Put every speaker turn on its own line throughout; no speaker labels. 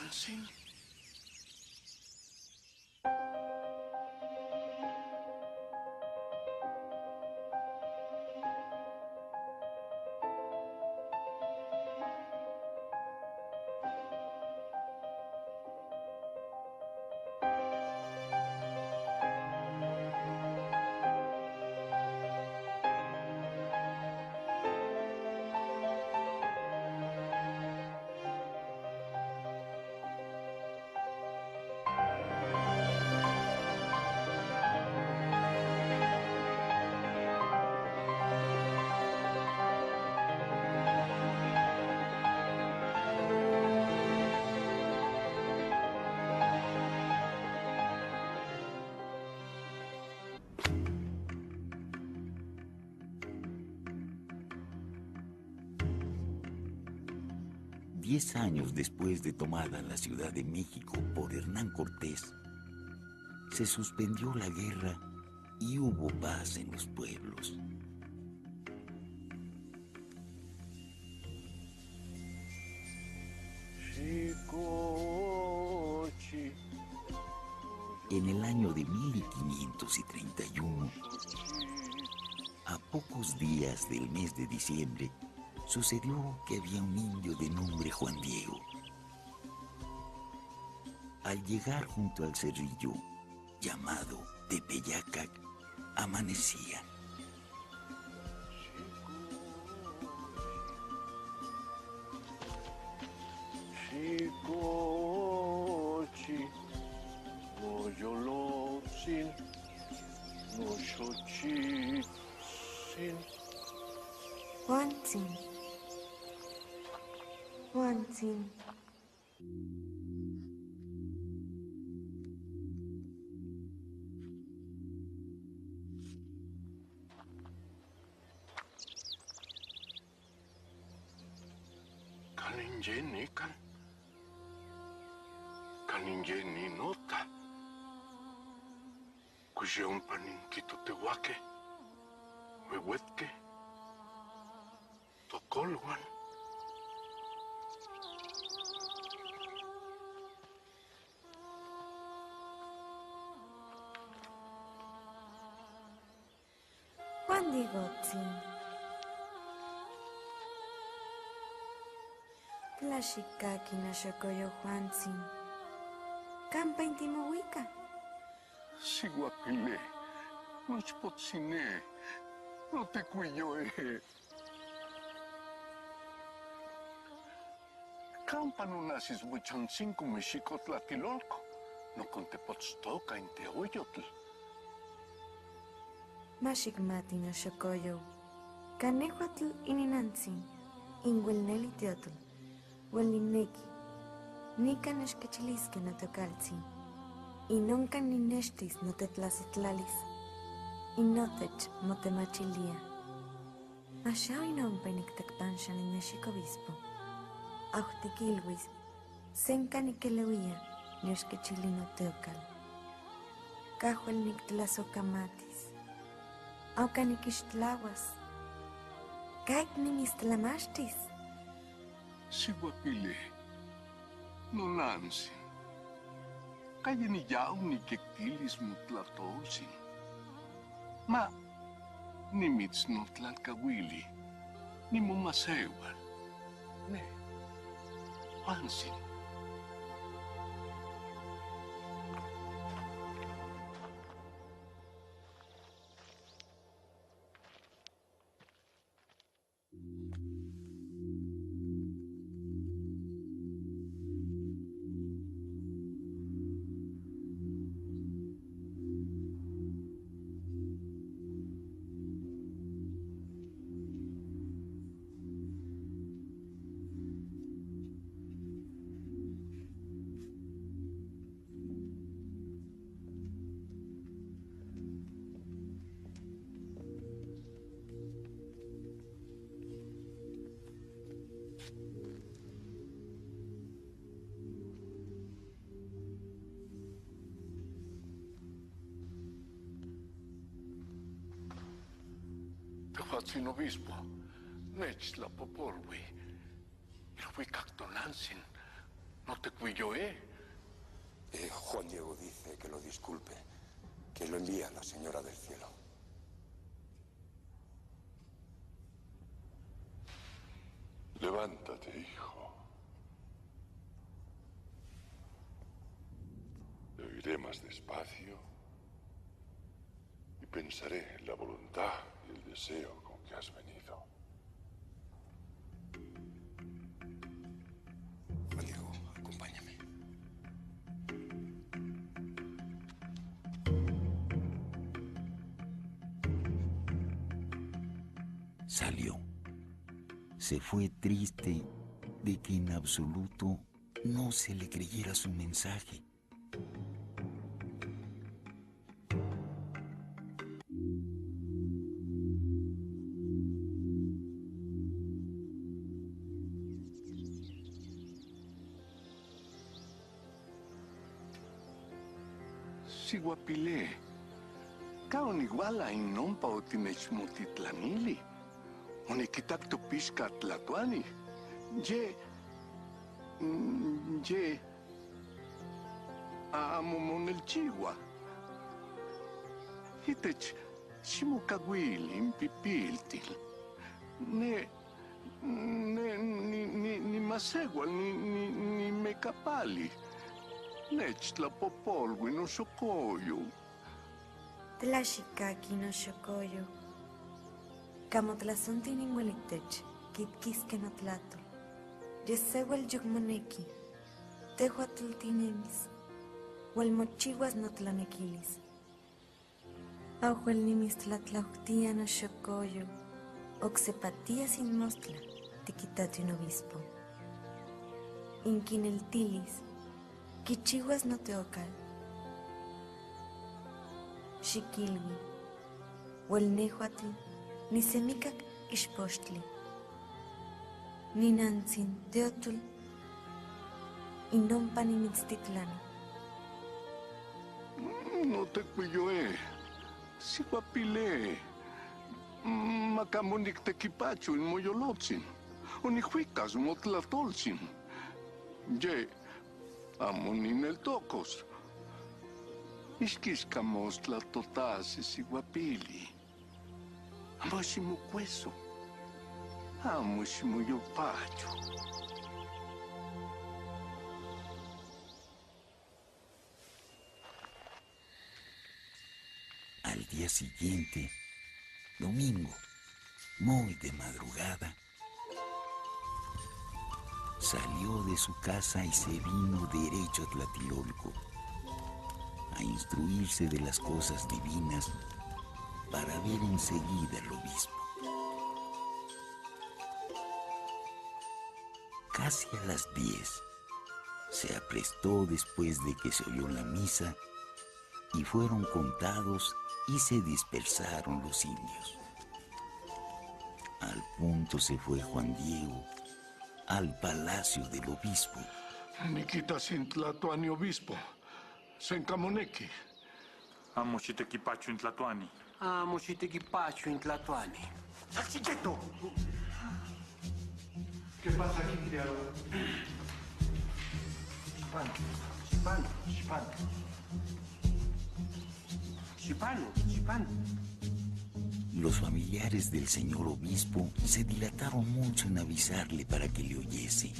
Juansin.
10 años después de tomada la Ciudad de México por Hernán Cortés, se suspendió la guerra y hubo paz en los pueblos. En el año de 1531, a pocos días del mes de diciembre, sucedió que había un indio de nombre Juan Diego. Al llegar junto al cerrillo, llamado Tepeyacac, amanecía.
Juansin. Juansin.
Kaninjeni kan. Kaninjeni nota. Kujeon panin kitotehuaque. Huehuetque. Tocolhuan.
Juan Digotzin. Tlashikaki nashokoyo Juansin. Kampa intimohuica.
Siguapile. Nochpotzine. No te cuyo, Campa no nasis huichancinco mexicotlatilolco. No contepotztoca en teoyotl.
Mashikmati nashokoyo. Canehuatl ininantzin. Inguelneli teotl. Huelineki. Nika neshkechilisque notocaltzin. Inonca nineshtis notetlasitlalis. Inotech motemachilia. Ashao inompa nictecpansha nineshicobispo. Aujtiquilhuis. Senca niqueleuia neshkechilino teocal. Cajuel nictlasocamatis. Auca niquixtlahuas. Caik nimistlamashtis.
Siguapile. No nansi. Kaya ni yao ni kektilis mutlatolsin. Ma, ni mits no tlalkawili, ni mumasewan. Ne, Juansin. Tehuatzin obispo, nech la popolwi. Ilhui cactonansin, No te cuido,
Juan Diego dice que lo disculpe, que lo envía la Señora del Cielo.
Levántate, hijo. Lo iré más despacio y pensaré en la voluntad y el deseo con que has venido.
Juan Diego, acompáñame.
Salió. Se fue triste de que en absoluto no se le creyera su mensaje.
Siguapile. Kaon iguala inompa o tinechmotitlanili. Onikitak topixka tlatuani. Ye, amomonelchiwa. Itech, ximocahuili pipiltil. Ni masegual, ni mecapali. Nechtlapopolui no xocoyo.
Tlaxikaki no xocoyo. Camotlazonti ninguelitech, kitquisque no tlatol. Yeseuel yukmoneki. Tehuatl tinemis. Huelmochihuas no tlanequilis. Ahuel nimistlatlauhtía no xocoyo. Oxepatía sin mostla, tiquitati un obispo. Inquineltilis. Quichihuas no teocal. Xiquilwi. Huelnehuatl. Ni semicac ixpochtli. Ni nantzin teotul. Inompa nimitztitlani.
No te cuido, Siguapile. Macamonik tequipacho en moyolotzin. Onihuicas motlatolzin. Ye, amonin el tocos. Isquiscamos tlatotase siguapili. Amoshimucueso. Amoshimuyopacho.
Al día siguiente, domingo, muy de madrugada, salió de su casa y se vino derecho a Tlatilolco a instruirse de las cosas divinas para ver enseguida al obispo. Casi a las 10 se aprestó después de que se oyó la misa y fueron contados y se dispersaron los indios. Al punto se fue Juan Diego al palacio del obispo.
Nikita sin tlatuani obispo. Sencamonequi.
Amo xitequipacho in Tlatuani.
Amo xitequipacho in Tlatuani.
¡Salchicheto! ¿Qué pasa aquí, criado?
Chipano.
Los familiares del señor obispo se dilataron mucho en avisarle para que le oyese.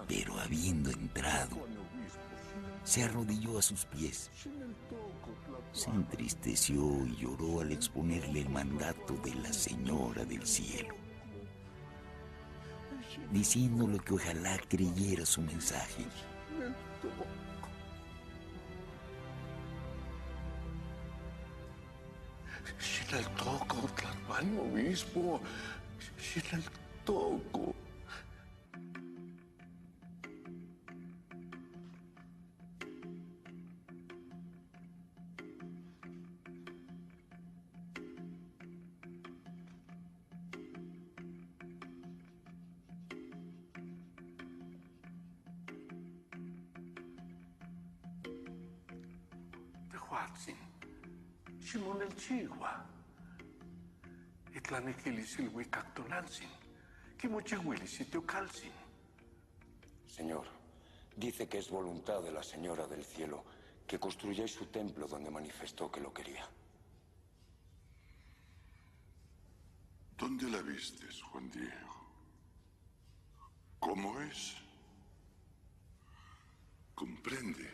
Pero habiendo entrado, se arrodilló a sus pies. Se entristeció y lloró al exponerle el mandato de la Señora del Cielo, diciéndole que ojalá creyera su mensaje.
Sin el toco, Tlatuani obispo. Sin el toco. Huatzin, Shimon el Chigua, Itlaniquilis il Huicactonansin, Kimochihuilis y Teocalsin.
Señor, dice que es voluntad de la Señora del Cielo que construyáis su templo donde manifestó que lo quería.
¿Dónde la vistes, Juan Diego? ¿Cómo es? Comprende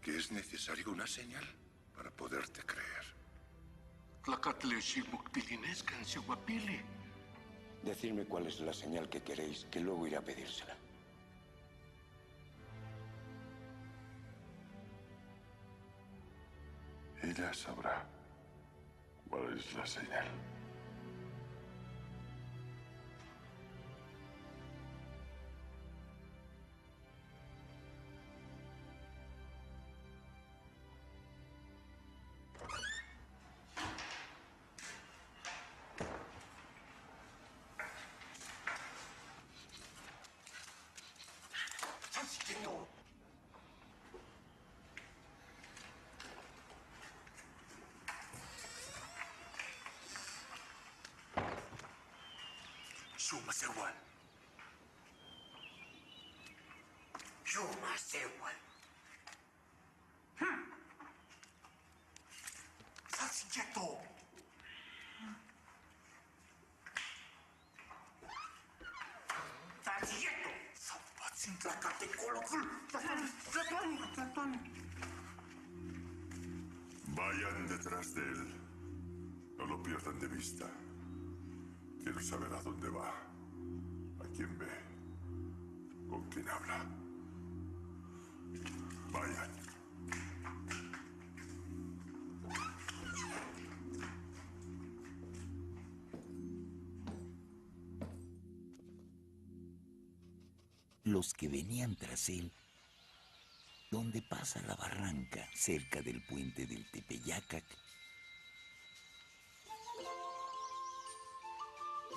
que es necesaria una señal para poderte creer.
Tlacatle Ximoctilinesca en Siguapili.
Decidme cuál es la señal que queréis, que luego iré a pedírsela.
Ella sabrá cuál es la señal.
Shuma Sewal. Shuma Sewal. Satsiketo. Satsiketo. Sapatsin tlacate colocul. Tlatuani.
Vayan detrás de él. No lo pierdan de vista. Quiero saber a dónde va, a quién ve, con quién habla. Vayan.
Los que venían tras él, donde pasa la barranca cerca del puente del Tepeyacac,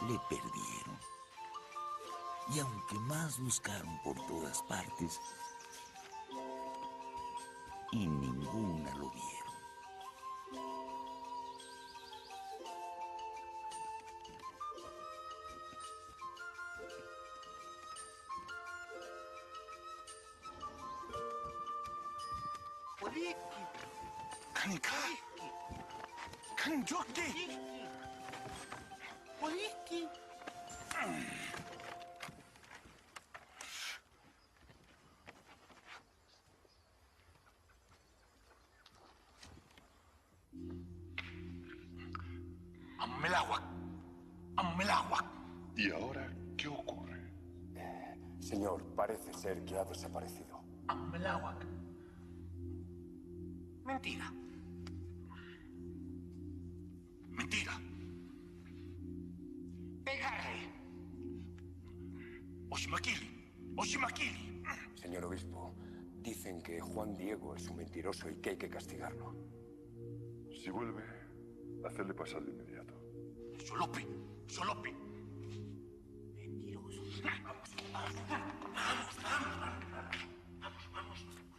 le perdieron. Y aunque más buscaron por todas partes, en ninguna lo vieron.
Kanka. Kanjoki. Poliki. Amelawak.
¿Y ahora qué ocurre?
Señor, parece ser que ha desaparecido.
Amelawak. Mentira. Mentira. Pegarle. Oshimakili.
Señor obispo, dicen que Juan Diego es un mentiroso y que hay que castigarlo.
Si vuelve, hacerle pasar de inmediato.
Solope. Mentiroso.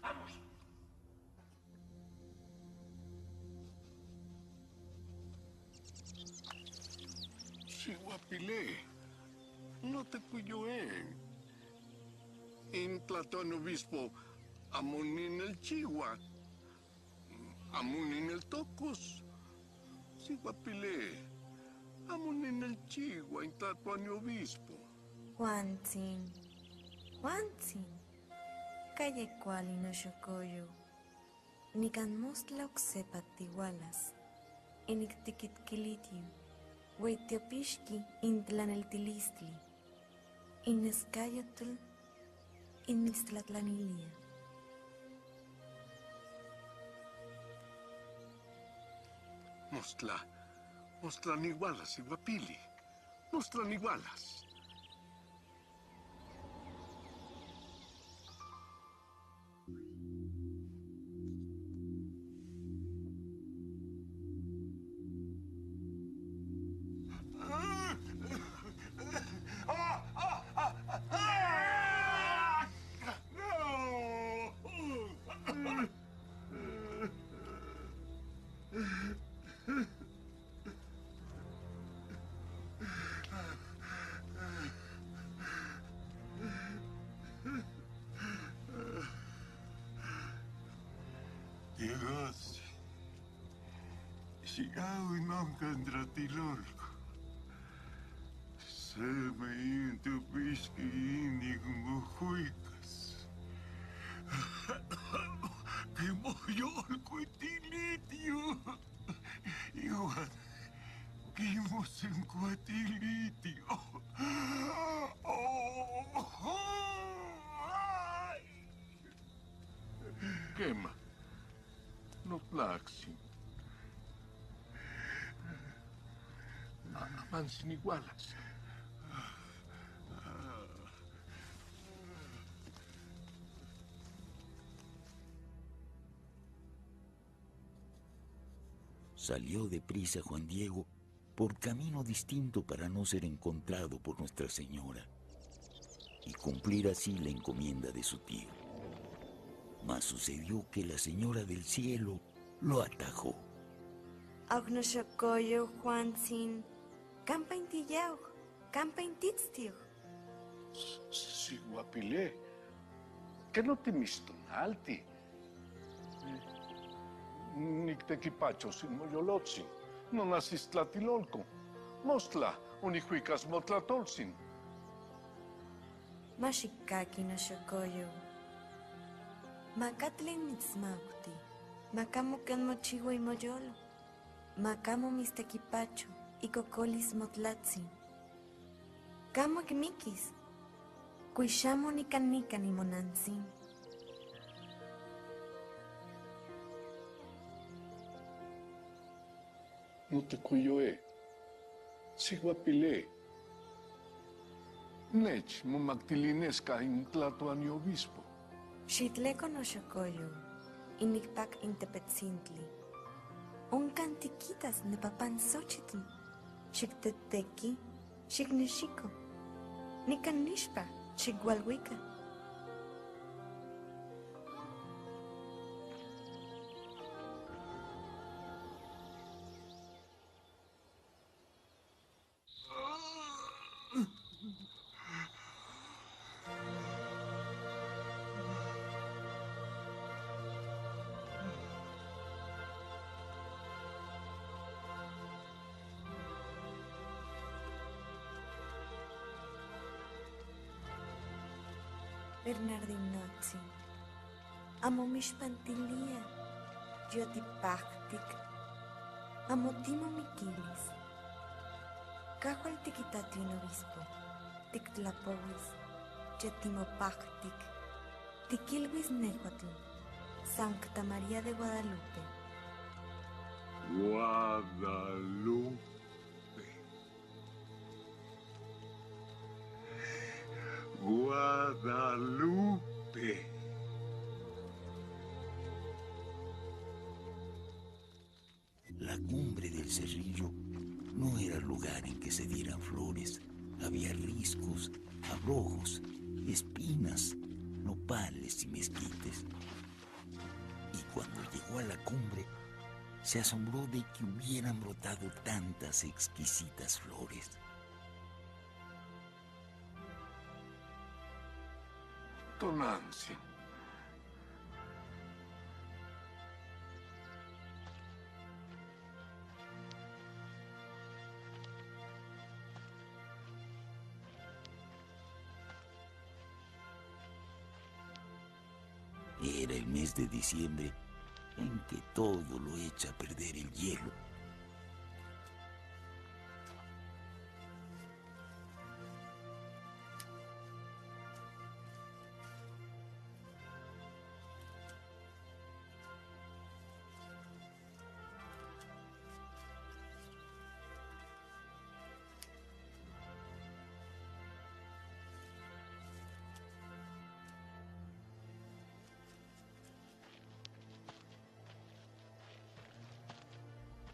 Vamos. Siguapile. No te cuyoen. En Platón obispo, amunin el Chihuahua. Amunin el Tocos. Siguapile. Amunin el Chihuahua en Platón obispo.
Juantzin. Calle cuali no xocoyo. Nican mostla oxepa tihualas. Inictiquitkilitiu. Hueitiopixki intlan el tilistli. Inescayotl inmixtlatlanilia.
Mostlan igualas, Iguapili. Mostlan igualas. Llegase. Sigawi nonkan dratilolko. Se me intu piski inig muhuikas. Que moyol cuitilitio. Igual. Quimos en cuatilitio. Quema. No plaxin. Amansin igualas.
Salió deprisa Juan Diego por camino distinto para no ser encontrado por Nuestra Señora y cumplir así la encomienda de su tío. Mas sucedió que la Señora del Cielo lo atajó.
Agnoshokoyo Juanzin, campa intiyao, campa intitztio.
Si guapilé. Que no te mistonalti. Nictequipacho sin moyolotzin. No nacis tlatilolco. Mostla, unihuicas motlatolzin.
Mashikaki no shokoyo. Macatlin nitzmauti. Macamo can mochigo y moyolo. Macamo mistequipacho y cocolis motlatzin. Camo quimiquis. Cuishamo ni canica ni monanzin.
No te cuyoe. Si guapilé. Nech momactilinesca in tlatoani obispo.
Xitleco no shokoyo. Inicpac intepetzintli. Oncantiquitas ne papan xochitl. Xicteteki, xicnexiko. Nican nixpa, xigualhuica. Bernardinotzi. Amo mixpantilia. Yo tipactic. Amo timo miquilis. Cajual tiquitati un obispo. Tictlapowis. Yo timopactic. Tiquilvis nehuatl. Sancta María de Guadalupe.
Guadalupe. Guadalupe.
La cumbre del cerrillo no era lugar en que se dieran flores. Había riscos, abrojos, espinas, nopales y mezquites. Y cuando llegó a la cumbre, se asombró de que hubieran brotado tantas exquisitas flores.
Tonanzi.
Era el mes de diciembre en que todo lo echa a perder el hielo.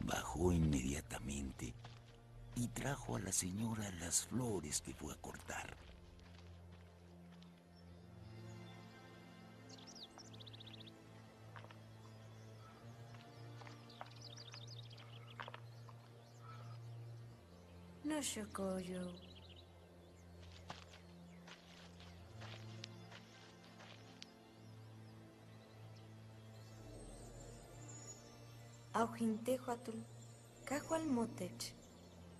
Bajó inmediatamente y trajo a la señora las flores que fue a cortar.
No shokoyo. Aujintehuatl, Cajualmotech,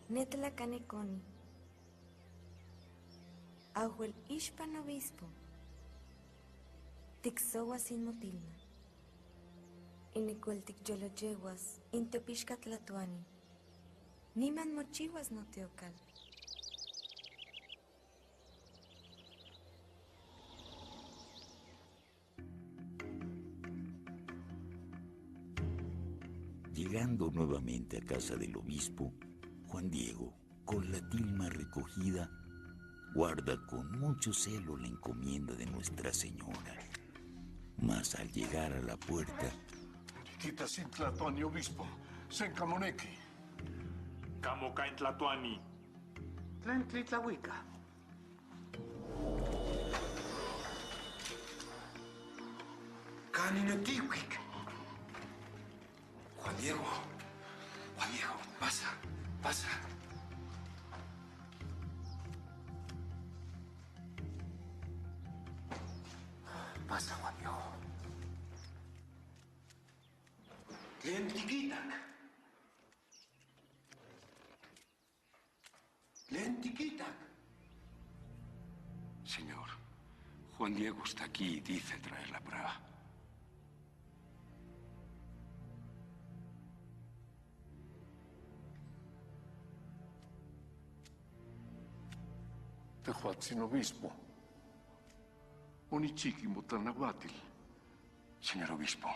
Netlacaneconi. Ahuel Ixpan obispo. Tixoa sin motilma. Inicueltic yoloyeguas, Intepixcatlatuani. Niman mochihuas no teocal.
Llegando nuevamente a casa del obispo, Juan Diego, con la tilma recogida, guarda con mucho celo la encomienda de Nuestra Señora. Mas al llegar a la puerta,
Quita sin Tlatuani, obispo. Sencamoneki.
Camoca en Tlatuani.
Tlen tlitlahuica. Caninetihuic. Juan Diego, pasa, pasa. Pasa, Juan Diego. Lentiquitac. Lentiquitac.
Señor, Juan Diego está aquí y dice traer la praga.
Tehuatzin, obispo. Onichiqui motanahuatil.
Señor obispo,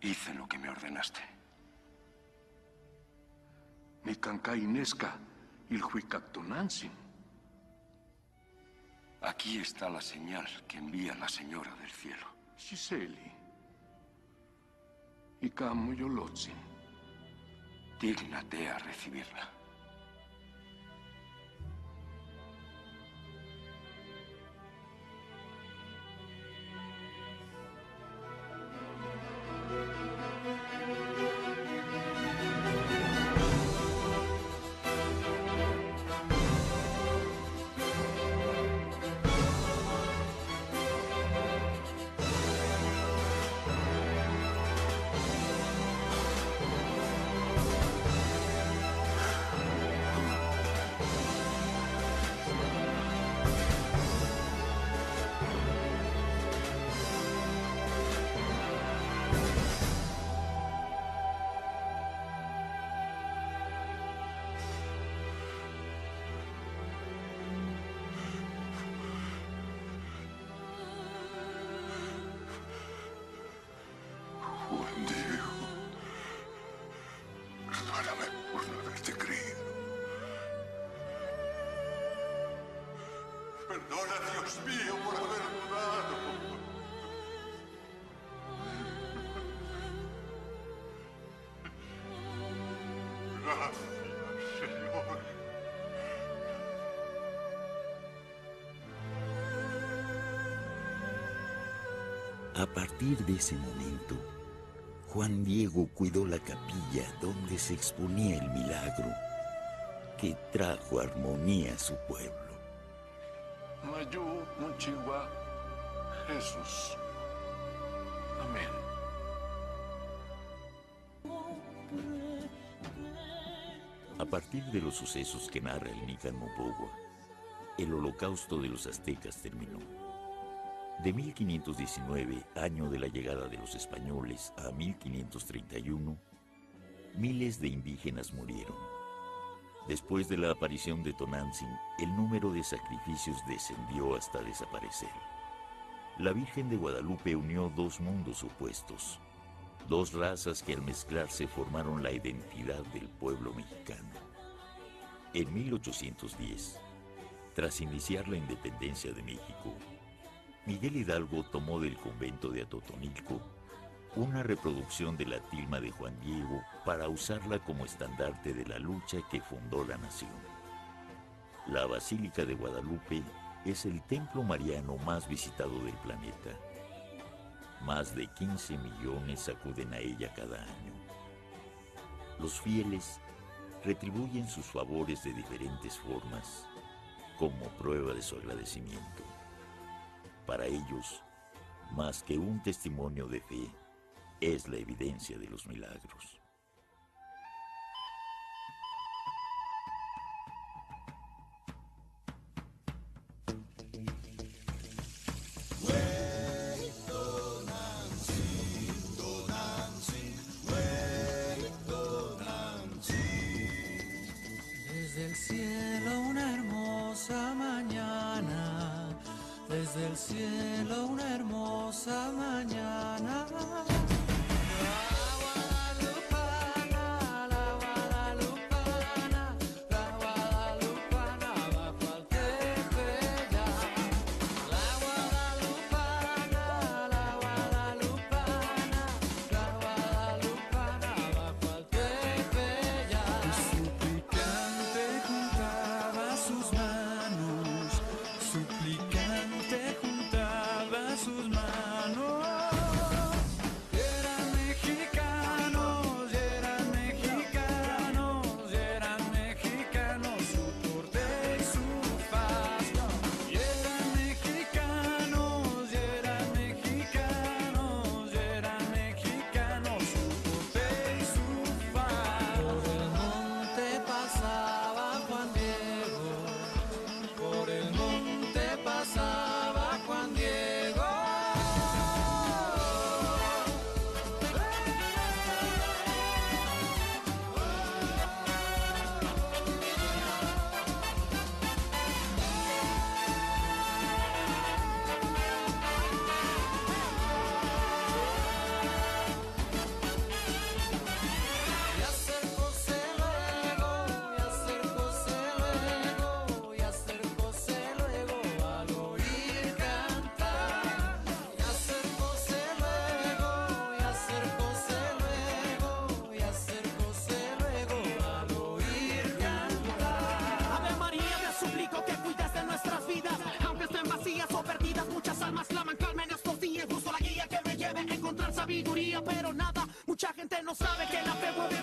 hice lo que me ordenaste.
Ni canca Inesca, il huicactonansin.
Aquí está la señal que envía la Señora del Cielo.
Giseli. Y camo yolotzin.
Dígnate a recibirla.
Juan Diego, perdóname por no haberte creído. Perdona, Dios mío, por haber dudado. Gracias, Señor.
a partir de ese momento, Juan Diego cuidó la capilla donde se exponía el milagro que trajo armonía a su pueblo.
Mayu Munchigua Jesús. Amén.
A partir de los sucesos que narra el Nican Mopogua, el holocausto de los aztecas terminó. De 1519, año de la llegada de los españoles, a 1531, miles de indígenas murieron. Después de la aparición de Tonantzin, el número de sacrificios descendió hasta desaparecer. La Virgen de Guadalupe unió dos mundos opuestos, dos razas que al mezclarse formaron la identidad del pueblo mexicano. En 1810, tras iniciar la independencia de México, Miguel Hidalgo tomó del convento de Atotonilco una reproducción de la tilma de Juan Diego para usarla como estandarte de la lucha que fundó la nación. La Basílica de Guadalupe es el templo mariano más visitado del planeta. Más de 15 millones acuden a ella cada año. Los fieles retribuyen sus favores de diferentes formas como prueba de su agradecimiento. Para ellos, más que un testimonio de fe, es la evidencia de los milagros.
una hermosa mañana.
Pero nada, mucha gente no sabe que la fe mueve